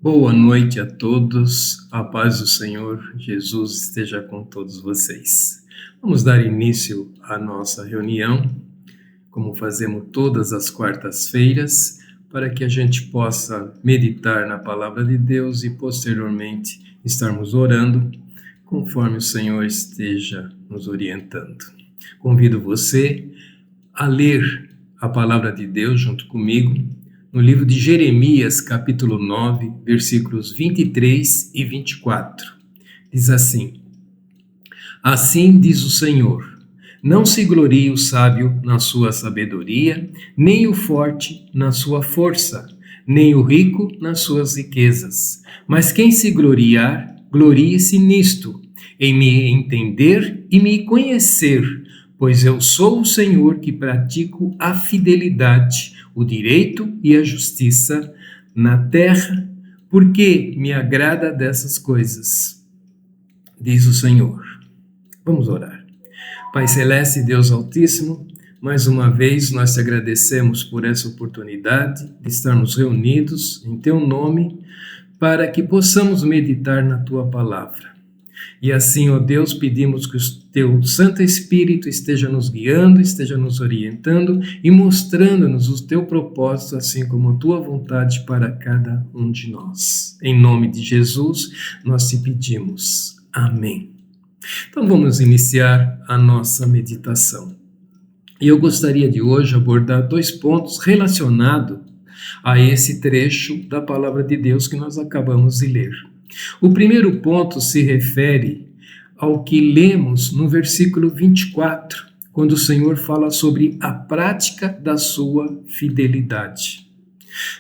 Boa noite a todos, a paz do Senhor Jesus esteja com todos vocês. Vamos dar início à nossa reunião, como fazemos todas as quartas-feiras, para que a gente possa meditar na palavra de Deus e posteriormente estarmos orando, conforme o Senhor esteja nos orientando. Convido você a ler a palavra de Deus junto comigo, no livro de Jeremias, capítulo 9, versículos 23 e 24. Diz assim: Assim diz o Senhor, não se glorie o sábio na sua sabedoria, nem o forte na sua força, nem o rico nas suas riquezas. Mas quem se gloriar, glorie-se nisto, em me entender e me conhecer, pois eu sou o Senhor que pratico a fidelidade, o direito e a justiça na terra, porque me agrada dessas coisas, diz o Senhor. Vamos orar. Pai Celeste, Deus Altíssimo, mais uma vez nós te agradecemos por essa oportunidade de estarmos reunidos em teu nome, para que possamos meditar na tua palavra. E assim, ó Deus, pedimos que o teu Santo Espírito esteja nos guiando, esteja nos orientando e mostrando-nos o teu propósito, assim como a tua vontade para cada um de nós. Em nome de Jesus, nós te pedimos. Amém. Então vamos iniciar a nossa meditação. E eu gostaria de hoje abordar 2 pontos relacionados a esse trecho da palavra de Deus que nós acabamos de ler. O primeiro ponto se refere ao que lemos no versículo 24, quando o Senhor fala sobre a prática da sua fidelidade.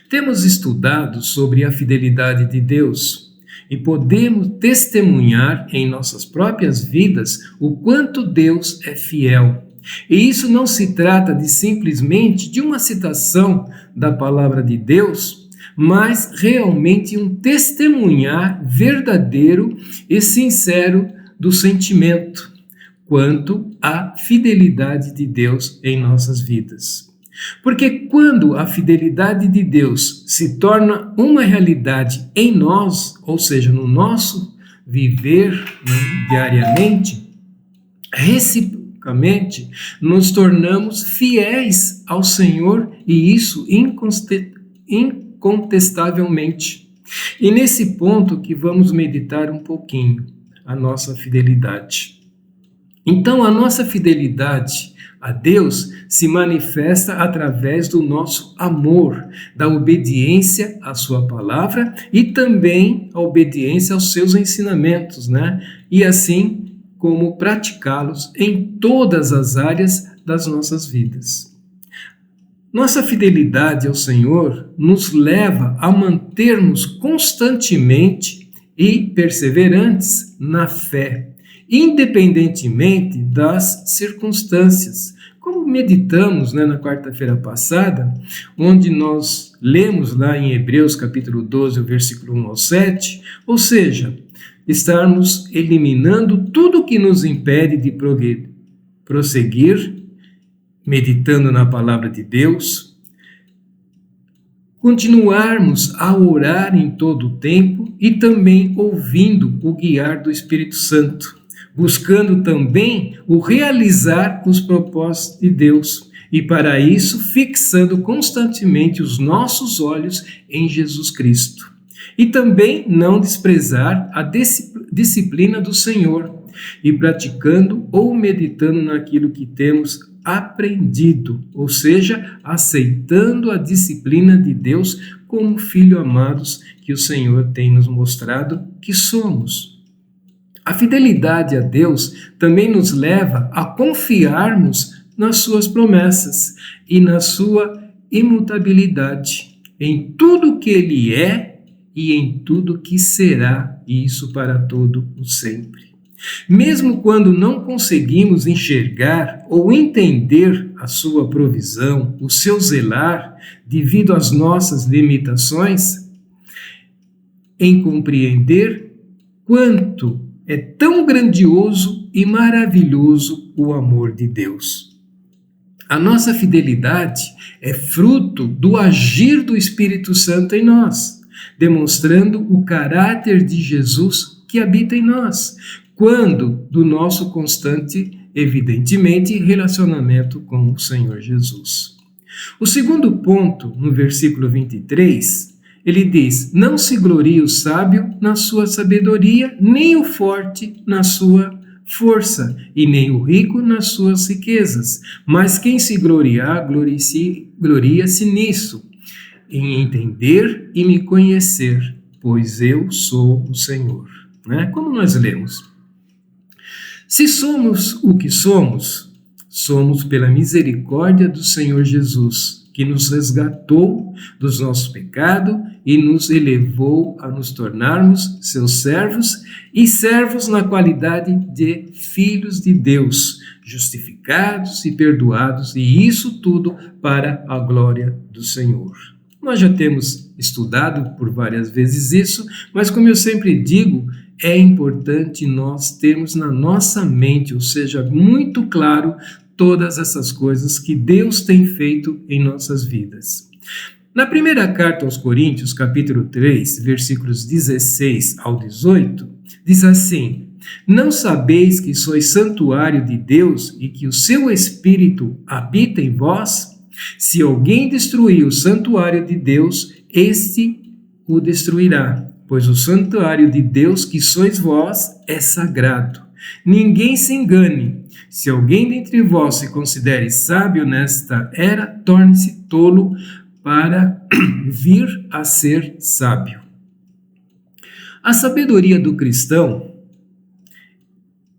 Temos estudado sobre a fidelidade de Deus e podemos testemunhar em nossas próprias vidas o quanto Deus é fiel. E isso não se trata de simplesmente de uma citação da palavra de Deus, mas realmente um testemunhar verdadeiro e sincero do sentimento quanto à fidelidade de Deus em nossas vidas. Porque quando a fidelidade de Deus se torna uma realidade em nós, ou seja, no nosso viver diariamente, reciprocamente, nos tornamos fiéis ao Senhor, e isso incontestavelmente. E nesse ponto que vamos meditar um pouquinho, a nossa fidelidade. Então, a nossa fidelidade a Deus se manifesta através do nosso amor, da obediência à sua palavra e também a obediência aos seus ensinamentos, né? E assim como praticá-los em todas as áreas das nossas vidas. Nossa fidelidade ao Senhor nos leva a mantermos constantemente e perseverantes na fé, independentemente das circunstâncias. Como meditamos na quarta-feira passada, onde nós lemos lá em Hebreus capítulo 12, o versículo 1 ao 7, ou seja, estarmos eliminando tudo que nos impede de prosseguir, meditando na palavra de Deus, continuarmos a orar em todo o tempo e também ouvindo o guiar do Espírito Santo, buscando também o realizar os propósitos de Deus e para isso fixando constantemente os nossos olhos em Jesus Cristo. E também não desprezar a disciplina do Senhor e praticando ou meditando naquilo que temos aprendido, ou seja, aceitando a disciplina de Deus como filhos amados que o Senhor tem nos mostrado que somos. A fidelidade a Deus também nos leva a confiarmos nas suas promessas e na sua imutabilidade, em tudo que Ele é e em tudo que será, e isso para todo o sempre. Mesmo quando não conseguimos enxergar ou entender a sua provisão, o seu zelar, devido às nossas limitações, em compreender quanto é tão grandioso e maravilhoso o amor de Deus. A nossa fidelidade é fruto do agir do Espírito Santo em nós. demonstrando o caráter de Jesus que habita em nós, quando do nosso constante, evidentemente, relacionamento com o Senhor Jesus. O segundo ponto, no versículo 23, ele diz: não se glorie o sábio na sua sabedoria, nem o forte na sua força, e nem o rico nas suas riquezas. Mas quem se gloriar, gloria-se nisso, em entender e me conhecer, pois eu sou o Senhor. Né? Como nós lemos? Se somos o que somos, somos pela misericórdia do Senhor Jesus, que nos resgatou dos nossos pecados e nos elevou a nos tornarmos seus servos e servos na qualidade de filhos de Deus, justificados e perdoados, e isso tudo para a glória do Senhor. Nós já temos estudado por várias vezes isso, mas como eu sempre digo, é importante nós termos na nossa mente, ou seja, muito claro, todas essas coisas que Deus tem feito em nossas vidas. Na primeira carta aos Coríntios, capítulo 3, versículos 16 ao 18, diz assim: não sabeis que sois santuário de Deus e que o seu Espírito habita em vós? Se alguém destruir o santuário de Deus, este o destruirá, pois o santuário de Deus que sois vós é sagrado. Ninguém se engane. Se alguém dentre vós se considere sábio nesta era, torne-se tolo para vir a ser sábio. A sabedoria do cristão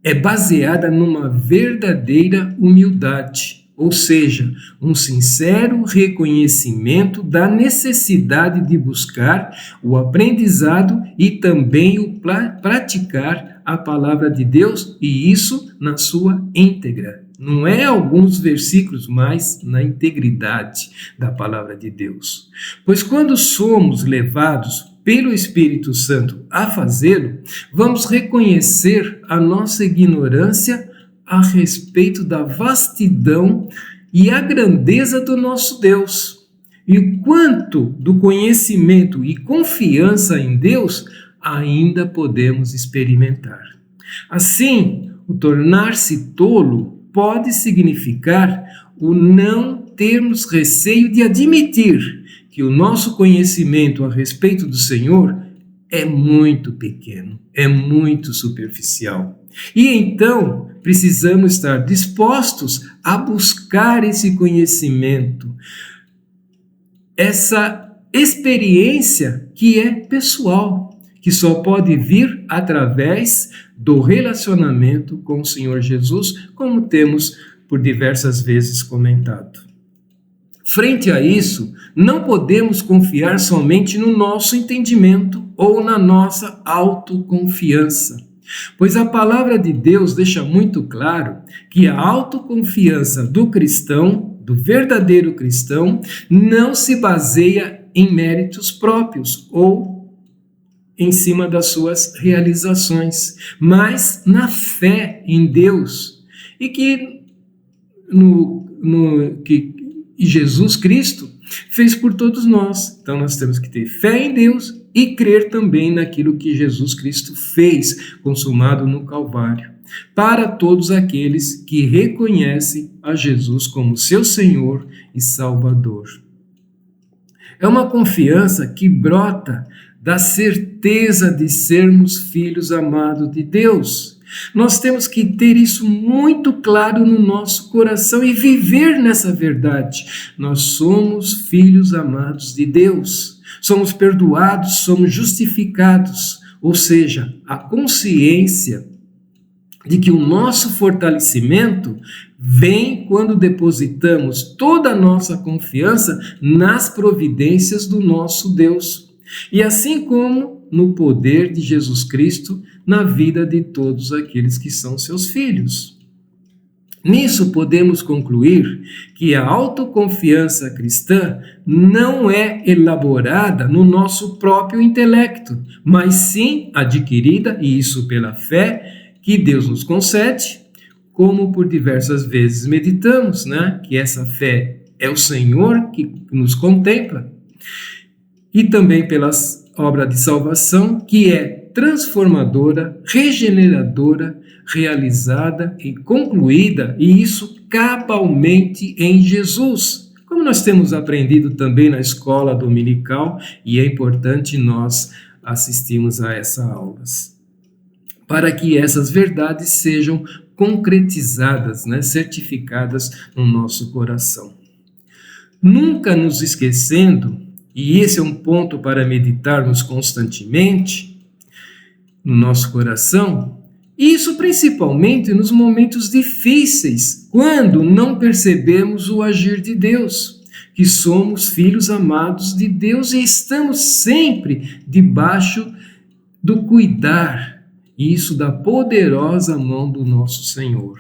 é baseada numa verdadeira humildade, ou seja, um sincero reconhecimento da necessidade de buscar o aprendizado e também o praticar a palavra de Deus, e isso na sua íntegra. Não é alguns versículos, mas na integridade da palavra de Deus. Pois quando somos levados pelo Espírito Santo a fazê-lo, vamos reconhecer a nossa ignorância a respeito da vastidão e a grandeza do nosso Deus, e o quanto do conhecimento e confiança em Deus ainda podemos experimentar. Assim, o tornar-se tolo pode significar o não termos receio de admitir que o nosso conhecimento a respeito do Senhor é muito pequeno, é muito superficial. E então, precisamos estar dispostos a buscar esse conhecimento, essa experiência que é pessoal, que só pode vir através do relacionamento com o Senhor Jesus, como temos por diversas vezes comentado. Frente a isso, não podemos confiar somente no nosso entendimento ou na nossa autoconfiança, pois a palavra de Deus deixa muito claro que a autoconfiança do cristão, do verdadeiro cristão, não se baseia em méritos próprios ou em cima das suas realizações, mas na fé em Deus, e que que Jesus Cristo fez por todos nós. Então nós temos que ter fé em Deus e crer também naquilo que Jesus Cristo fez, consumado no Calvário, para todos aqueles que reconhecem a Jesus como seu Senhor e Salvador. É uma confiança que brota da certeza de sermos filhos amados de Deus. Nós temos que ter isso muito claro no nosso coração e viver nessa verdade. Nós somos filhos amados de Deus. Somos perdoados, somos justificados. Ou seja, a consciência de que o nosso fortalecimento vem quando depositamos toda a nossa confiança nas providências do nosso Deus. E assim como no poder de Jesus Cristo na vida de todos aqueles que são seus filhos. Nisso podemos concluir que a autoconfiança cristã não é elaborada no nosso próprio intelecto, mas sim adquirida, e isso pela fé que Deus nos concede, como por diversas vezes meditamos, que essa fé é o Senhor que nos contempla, e também pelas obra de salvação que é transformadora, regeneradora, realizada e concluída, e isso cabalmente em Jesus. Como nós temos aprendido também na escola dominical, e é importante nós assistirmos a essas aulas, para que essas verdades sejam concretizadas, certificadas no nosso coração. Nunca nos esquecendo, e esse é um ponto para meditarmos constantemente no nosso coração, isso principalmente nos momentos difíceis, quando não percebemos o agir de Deus, que somos filhos amados de Deus e estamos sempre debaixo do cuidar, isso da poderosa mão do nosso Senhor.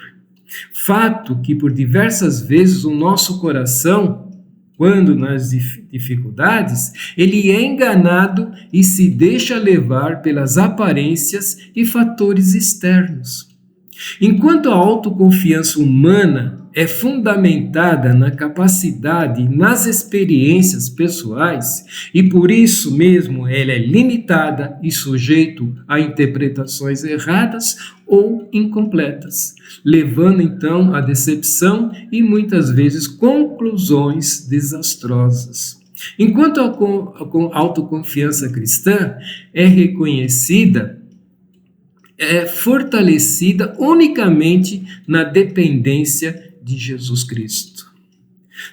Fato que por diversas vezes o nosso coração, quando nas dificuldades, ele é enganado e se deixa levar pelas aparências e fatores externos. Enquanto a autoconfiança humana é fundamentada na capacidade e nas experiências pessoais, e por isso mesmo ela é limitada e sujeita a interpretações erradas ou incompletas, levando então à decepção e muitas vezes conclusões desastrosas. Enquanto a autoconfiança cristã é reconhecida, é fortalecida unicamente na dependência de Jesus Cristo.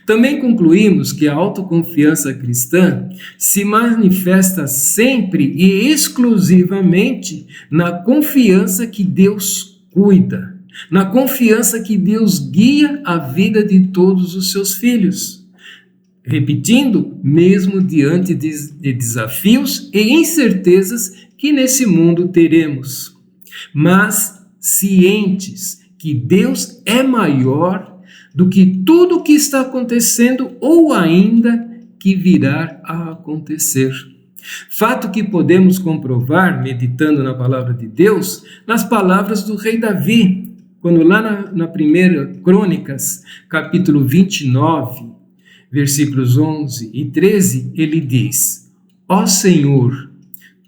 Também concluímos que a autoconfiança cristã se manifesta sempre e exclusivamente na confiança que Deus cuida, na confiança que Deus guia a vida de todos os seus filhos. Repetindo, mesmo diante de desafios e incertezas que nesse mundo teremos, mas cientes que Deus é maior do que tudo o que está acontecendo ou ainda que virá a acontecer. Fato que podemos comprovar, meditando na palavra de Deus, nas palavras do rei Davi, quando lá na primeira Crônicas, capítulo 29, versículos 11 e 13, ele diz: Ó Senhor,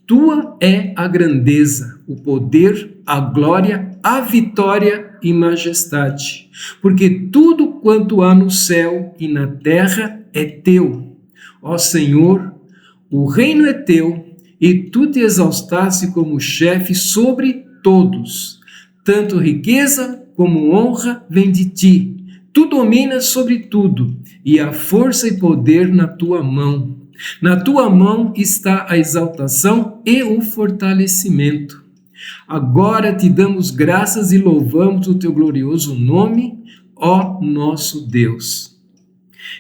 tua é a grandeza, o poder, a glória, a vitória e majestade, porque tudo quanto há no céu e na terra é teu. Ó Senhor, o reino é teu, e tu te exaltaste como chefe sobre todos. Tanto riqueza como honra vem de ti. Tu dominas sobre tudo, e a força e poder na tua mão. Na tua mão está a exaltação e o fortalecimento. Agora te damos graças e louvamos o teu glorioso nome, ó nosso Deus.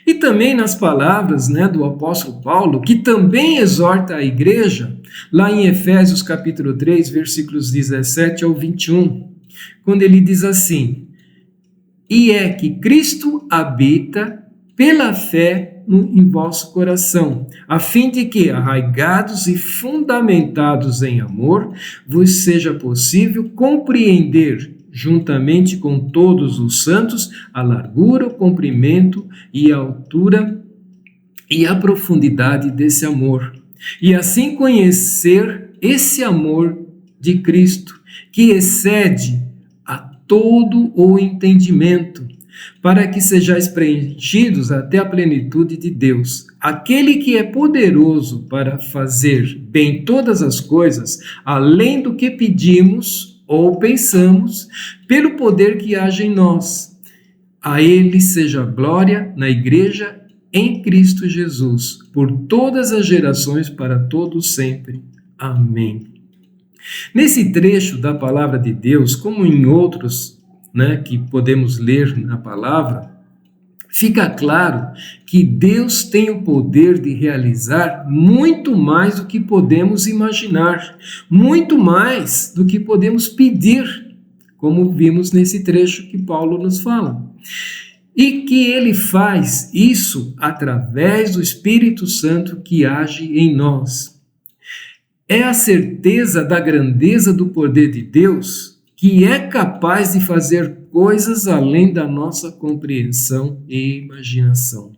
E também nas palavras do apóstolo Paulo, que também exorta a igreja, lá em Efésios capítulo 3, versículos 17 ao 21, quando ele diz assim: E é que Cristo habita pela fé em vosso coração, a fim de que, arraigados e fundamentados em amor, vos seja possível compreender, juntamente com todos os santos, a largura, o comprimento e a altura e a profundidade desse amor, e assim conhecer esse amor de Cristo, que excede a todo o entendimento, para que sejais preenchidos até a plenitude de Deus, aquele que é poderoso para fazer bem todas as coisas, além do que pedimos ou pensamos, pelo poder que age em nós. A ele seja glória na igreja em Cristo Jesus, por todas as gerações, para todos sempre. Amém. Nesse trecho da palavra de Deus, como em outros que podemos ler na palavra, fica claro que Deus tem o poder de realizar muito mais do que podemos imaginar, muito mais do que podemos pedir, como vimos nesse trecho que Paulo nos fala. E que ele faz isso através do Espírito Santo que age em nós. É a certeza da grandeza do poder de Deus que é capaz de fazer coisas além da nossa compreensão e imaginação.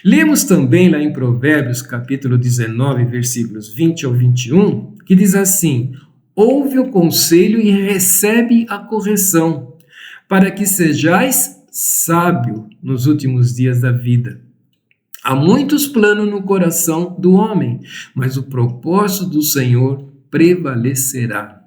Lemos também lá em Provérbios, capítulo 19, versículos 20 ao 21, que diz assim: ouve o conselho e recebe a correção, para que sejais sábio nos últimos dias da vida. Há muitos planos no coração do homem, mas o propósito do Senhor prevalecerá.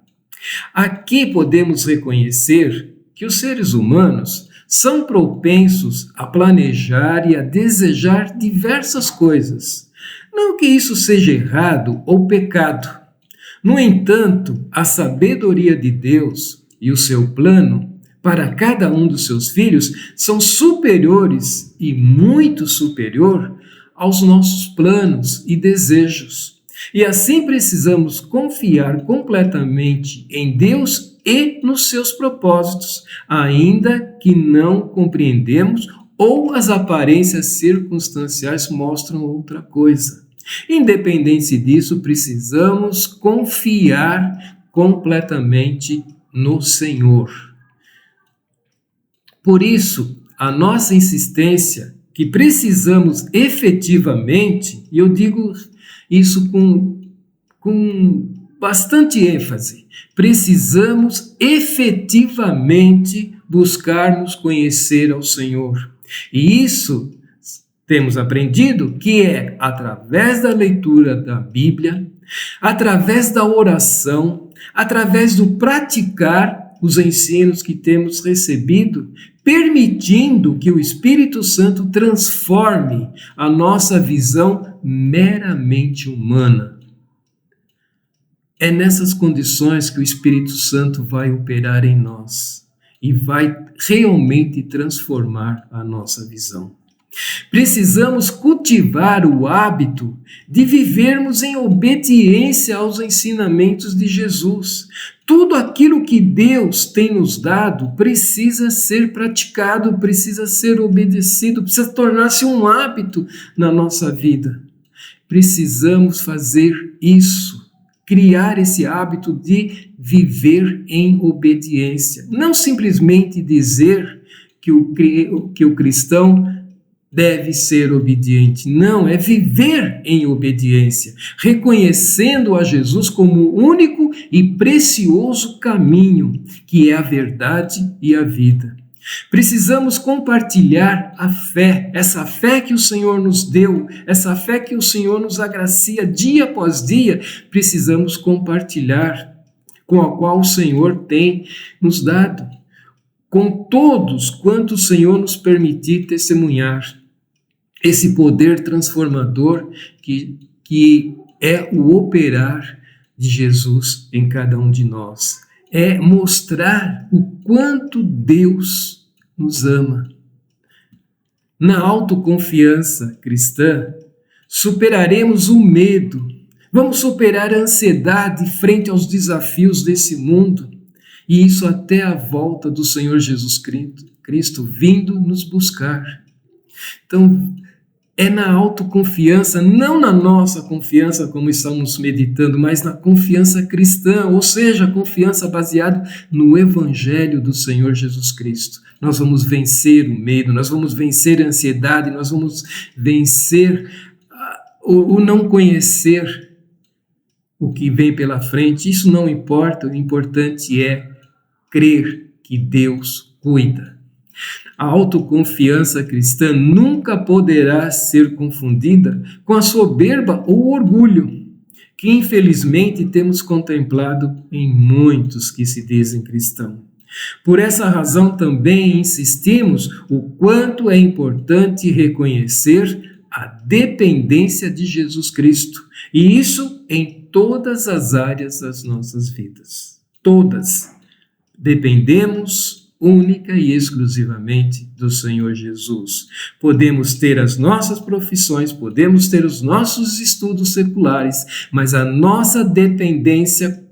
Aqui podemos reconhecer que os seres humanos são propensos a planejar e a desejar diversas coisas. Não que isso seja errado ou pecado. No entanto, a sabedoria de Deus e o seu plano para cada um dos seus filhos são superiores e muito superior aos nossos planos e desejos. E assim precisamos confiar completamente em Deus e nos seus propósitos, ainda que não compreendemos ou as aparências circunstanciais mostram outra coisa. Independente disso, precisamos confiar completamente no Senhor. Por isso, a nossa insistência, que precisamos efetivamente, e eu digo isso com bastante ênfase, precisamos efetivamente buscar-nos conhecer ao Senhor. E isso temos aprendido que é através da leitura da Bíblia, através da oração, através do praticar os ensinos que temos recebido, permitindo que o Espírito Santo transforme a nossa visão meramente humana. É nessas condições que o Espírito Santo vai operar em nós e vai realmente transformar a nossa visão. Precisamos cultivar o hábito de vivermos em obediência aos ensinamentos de Jesus. Tudo aquilo que Deus tem nos dado precisa ser praticado, precisa ser obedecido, precisa tornar-se um hábito na nossa vida. Precisamos fazer isso, criar esse hábito de viver em obediência. Não simplesmente dizer que o cristão deve ser obediente. Não, é viver em obediência, reconhecendo a Jesus como o único e precioso caminho, que é a verdade e a vida. Precisamos compartilhar a fé, essa fé que o Senhor nos deu, essa fé que o Senhor nos agracia dia após dia, precisamos compartilhar com a qual o Senhor tem nos dado, com todos quanto o Senhor nos permitir testemunhar esse poder transformador que é o operar de Jesus em cada um de nós. É mostrar o quanto Deus nos ama. Na autoconfiança cristã, superaremos o medo, vamos superar a ansiedade frente aos desafios desse mundo, e isso até a volta do Senhor Jesus Cristo vindo nos buscar. Então, é na autoconfiança, não na nossa confiança como estamos meditando, mas na confiança cristã, ou seja, a confiança baseada no Evangelho do Senhor Jesus Cristo. Nós vamos vencer o medo, nós vamos vencer a ansiedade, nós vamos vencer o não conhecer o que vem pela frente. Isso não importa, o importante é crer que Deus cuida. A autoconfiança cristã nunca poderá ser confundida com a soberba ou orgulho, que infelizmente temos contemplado em muitos que se dizem cristãos. Por essa razão também insistimos o quanto é importante reconhecer a dependência de Jesus Cristo, e isso em todas as áreas das nossas vidas. Todas. Dependemos única e exclusivamente do Senhor Jesus. Podemos ter as nossas profissões, podemos ter os nossos estudos seculares, mas a nossa dependência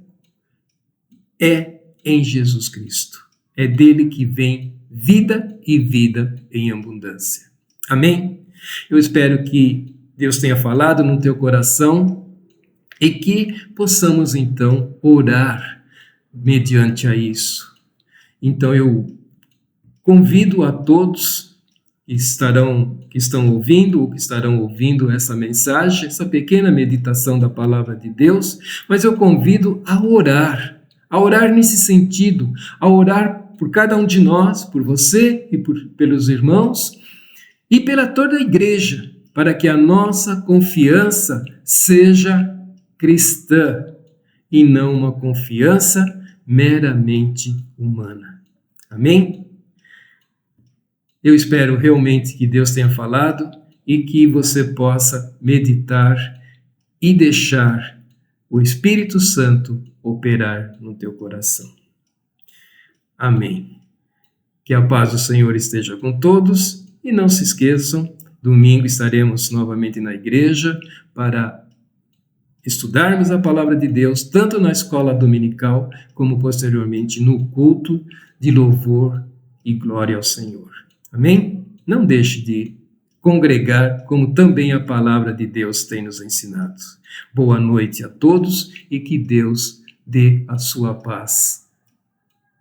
é em Jesus Cristo. É dele que vem vida e vida em abundância. Amém? Eu espero que Deus tenha falado no teu coração e que possamos então orar mediante a isso. Então eu convido a todos que estão ouvindo ou que estarão ouvindo essa mensagem, essa pequena meditação da palavra de Deus, mas eu convido a orar nesse sentido, a orar por cada um de nós, por você e pelos irmãos e pela toda a igreja, para que a nossa confiança seja cristã e não uma confiança meramente humana. Amém? Eu espero realmente que Deus tenha falado e que você possa meditar e deixar o Espírito Santo operar no teu coração. Amém. Que a paz do Senhor esteja com todos e não se esqueçam, domingo estaremos novamente na igreja para estudarmos a palavra de Deus, tanto na escola dominical como posteriormente no culto de louvor e glória ao Senhor. Amém? Não deixe de congregar, como também a palavra de Deus tem nos ensinado. Boa noite a todos e que Deus dê a sua paz.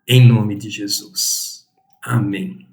Em nome de Jesus. Amém.